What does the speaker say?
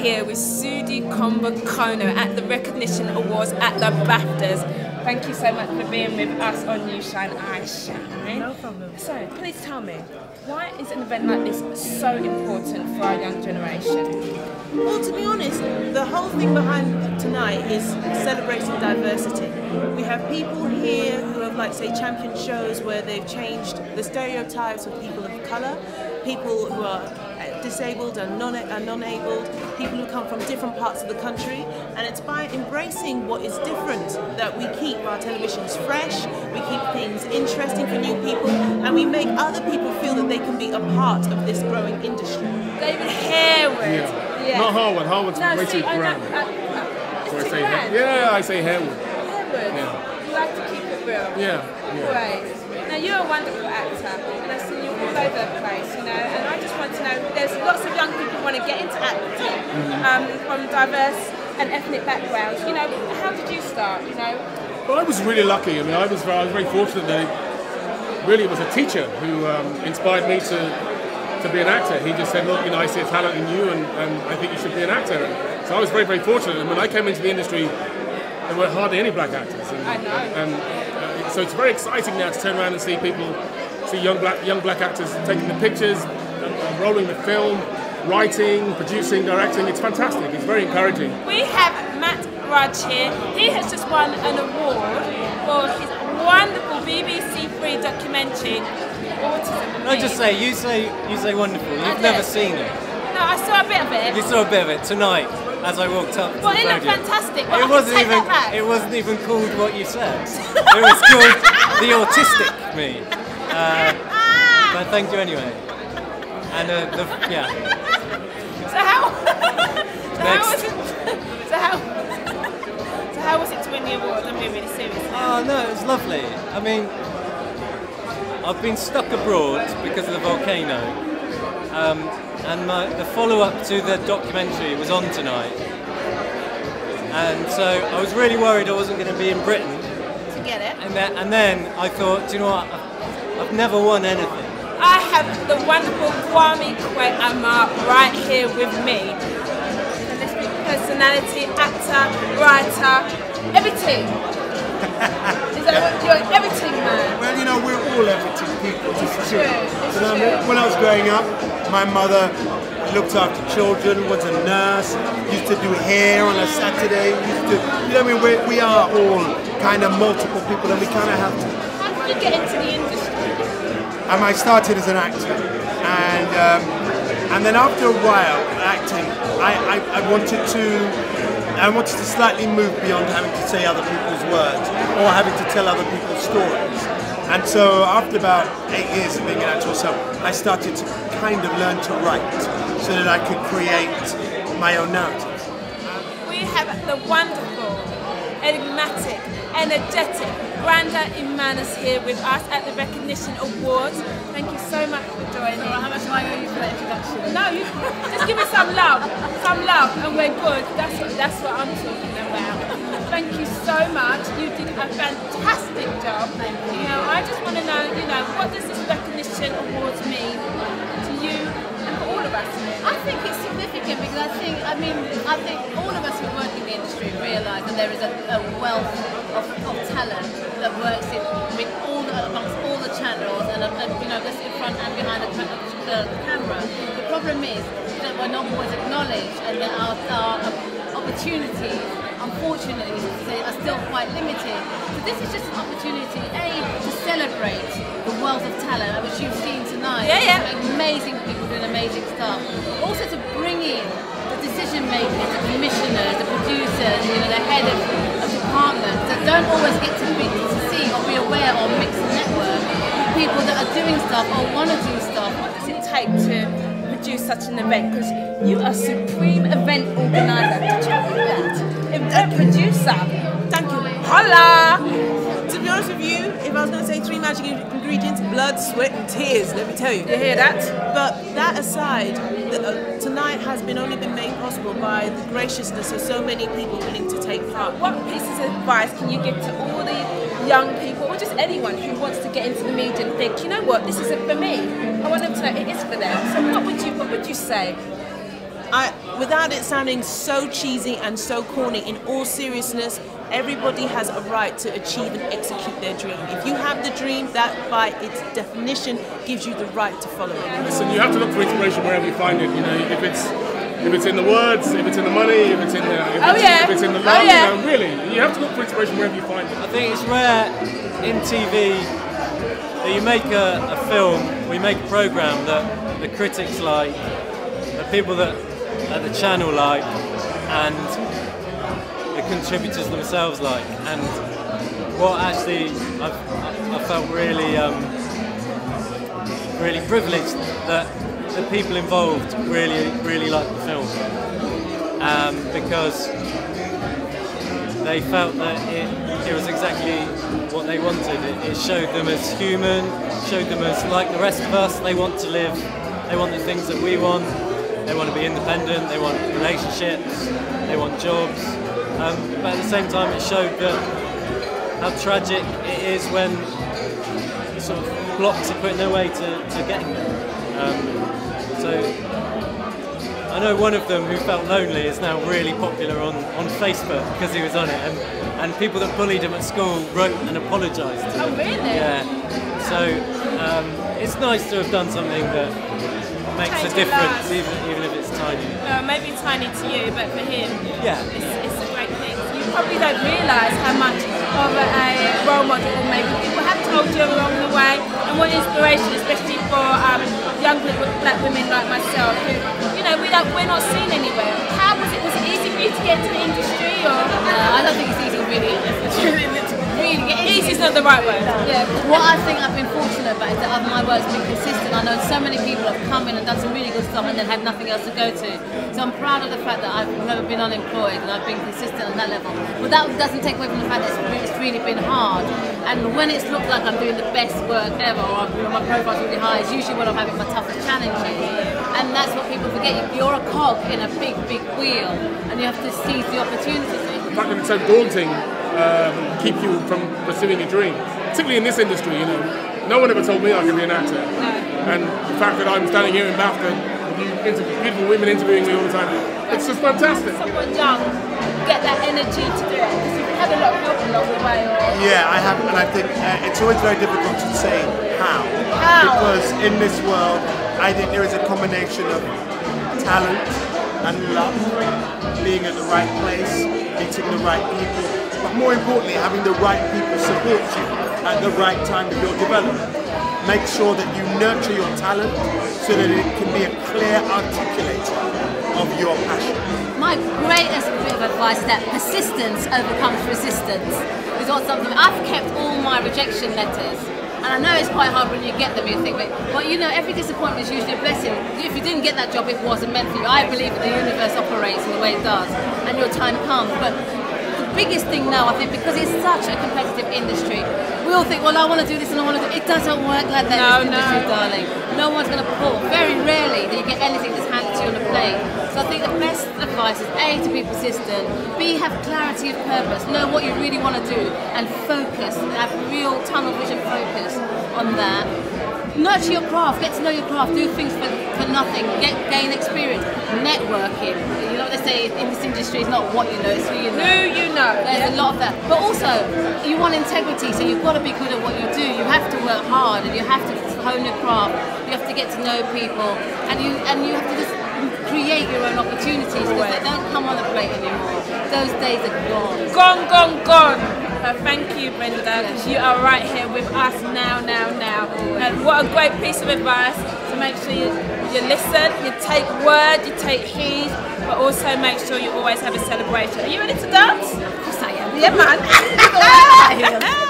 Here with at the Recognition Awards at the BAFTAs. Thank you so much for being with us on You Shine, I Shine. No problem. So, please tell me, why is an event like this so important for our young generation? Well, to be honest, the whole thing behind tonight is celebrating diversity. We have people here who have, like, say, championed shows where they've changed the stereotypes of people of colour, people who are disabled and non-abled, people who come from different parts of the country, and it's by embracing what is different that we keep our televisions fresh, we keep things interesting for new people, and we make other people feel that they can be a part of this growing industry. David Harewood. Yeah. Not Harwood. Harwood's way too grand. I say Harewood. Harewood. Yeah. You like to keep it real. Yeah. Great. Now you're a wonderful actor, and I've seen you all over the place, you know. And I just want to know, there's lots of young people who want to get into acting from diverse and ethnic backgrounds. You know, how did you start? You know. Well, I was really lucky. I mean, I was very fortunate that it really was a teacher who inspired me to be an actor. He just said, look, you know, I see a talent in you, and I think you should be an actor. So I was very, very fortunate. And when I came into the industry, there were hardly any black actors. I know. So it's very exciting now to turn around and see young black actors taking the pictures, rolling the film, writing, producing, directing. It's fantastic. It's very encouraging. We have Matt Rudge here. He has just won an award for his wonderful BBC Three documentary, Autism. No, just say you say wonderful. You've never seen it. No, I saw a bit of it. You saw a bit of it tonight. As I walked up to the it looked podium. fantastic. It wasn't even called what you said. It was called the autistic me. But thank you anyway. And yeah. So how was it to win the award? I'm being really serious. Oh no, it was lovely. I mean, I've been stuck abroad because of the volcano. And the follow-up to the documentary was on tonight, and so I was really worried I wasn't going to be in Britain to get it. And then I thought, do you know what? I've never won anything. I have the wonderful kwame-Armah right here with me. And this big personality, actor, writer, everything. Is that what you're everything, man? Well, you know, we're all everything people. It's true. It's true. When I was growing up, my mother looked after children, was a nurse, used to do hair on a Saturday, you know, I mean, we are all kind of multiple people, and we kind of have to. How did you get into the industry? I started as an actor, and then after a while acting, I wanted to slightly move beyond having to say other people's words or having to tell other people's stories. And so after about 8 years of being an actor myself, I started to kind of learn to write so that I could create my own narrative. We have the wonderful, enigmatic, energetic Brenda Emmanus here with us at the Recognition Awards. Thank you so much for joining. So how much do I owe you for that introduction? No, you just give me some love, and we're good. That's what I'm talking about. Thank you so much. You did a fantastic job. Thank you. You know, I just want to know, you know, what does this Recognition Awards mean to you and for all of us? I think it's significant because I think all of us who work in the industry realise that there is a wealth of talent that works amongst all the channels and you know, that's in front and behind the camera. The problem is that we're not always acknowledged, and that our opportunities, unfortunately, are still quite limited. So this is just an opportunity, to celebrate the wealth of talent, which you've seen tonight. Yeah. Amazing people doing amazing stuff. Also to bring in the decision makers, the commissioners, the producers, you know, the head of departments that don't always get to see or be aware or mix the network with people that are doing stuff or want to do stuff. What does it take to produce such an event? Because you are supreme event organizer. Did you know that? Event producer. Thank you. Holla! To be honest with you, if I was going to say 3 magic ingredients, blood, sweat, and tears, let me tell you. You hear that? But that aside, tonight has only been made possible by the graciousness of so many people willing to take part. What pieces of advice can you give to all the young people, or just anyone who wants to get into the media and think, you know what, this isn't for me? I want them to know it is for them. So what would you say? Without it sounding so cheesy and so corny, in all seriousness, everybody has a right to achieve and execute their dream. If you have the dream, that by its definition gives you the right to follow it. Listen, you have to look for inspiration wherever you find it. You know, if it's in the words, if it's in the money, if it's in the if it's in the love, you know, really, you have to look for inspiration wherever you find it. I think it's rare in TV that you make a film, or you make a program that the critics like, the people that the channel like, and the contributors themselves like. And what actually I felt really really privileged that the people involved really liked the film, because they felt that it was exactly what they wanted. It showed them as human, showed them as like the rest of us. They want to live, they want the things that we want. They want to be independent, they want relationships, they want jobs, but at the same time it showed that how tragic it is when sort of blocks are put in their way to getting there. So I know one of them who felt lonely is now really popular on Facebook because he was on it, and people that bullied him at school wrote and apologised to him. Oh really? Yeah. So it's nice to have done something that makes a difference, even if it's tiny. Maybe tiny to you, but for him, it's a great thing. So you probably don't realise how much of a role model, or maybe people have told you along the way, and what inspiration, especially for young black women like myself, who, you know, we're not seen anywhere. How was it? Was it easy for you to get into the industry, or? I don't think it's easy, really. Easy is not the right word. Yeah, what I think I've been fortunate about is that my work's been consistent. I know so many people have come in and done some really good stuff and then had nothing else to go to. So I'm proud of the fact that I've never been unemployed and I've been consistent on that level. But that doesn't take away from the fact that it's really been hard. And when it's looked like I'm doing the best work ever, or my profile's really high, it's usually when I'm having my toughest challenges. And that's what people forget. You're a cog in a big wheel, and you have to seize the opportunities. The fact that it's so daunting keep you from pursuing your dream. Particularly in this industry, you know, no one ever told me I could be an actor. And the fact that I'm standing here in BAFTA, beautiful women interviewing me all the time, it's just fantastic. Someone young, get that energy to do it, because you've had a lot of help along the way. Yeah, I have, and I think it's always very difficult to say how. Because in this world, I think there is a combination of talent and luck, being at the right place, meeting the right people, but more importantly, having the right people support you at the right time of your development. Make sure that you nurture your talent so that it can be a clear articulator of your passion. My greatest bit of advice is that persistence overcomes resistance. Is what something I've kept all my rejection letters. And I know it's quite hard when you get them, you think, but you know, every disappointment is usually a blessing. If you didn't get that job, it wasn't meant for you. I believe that the universe operates in the way it does, and your time comes. But the biggest thing now, I think, because it's such a competitive industry, we all think, well, I want to do this and I want to do it. It doesn't work like that in this industry, darling. No one's going to perform. Very rarely do you get anything that's handed to you on a plate. So I think the best advice is A, to be persistent, B, have clarity of purpose, know what you really want to do, and focus, have real tunnel vision focus on that. Nurture your craft, get to know your craft, do things for nothing, gain experience, networking. You know what they say in this industry, it's not what you know, it's who you know. Who you know. There's a lot of that. But also, you want integrity, so you've got to be good at what you do. You have to work hard, and you have to hone your craft, you have to get to know people, and you have to just create your own opportunities, because they don't come on the plate anymore. Those days are gone. Gone. Thank you, Brenda, because you are right here with us now. And what a great piece of advice, to make sure you listen, you take word, you take heed, but also make sure you always have a celebration. Are you ready to dance? Of course I am. Yeah, man.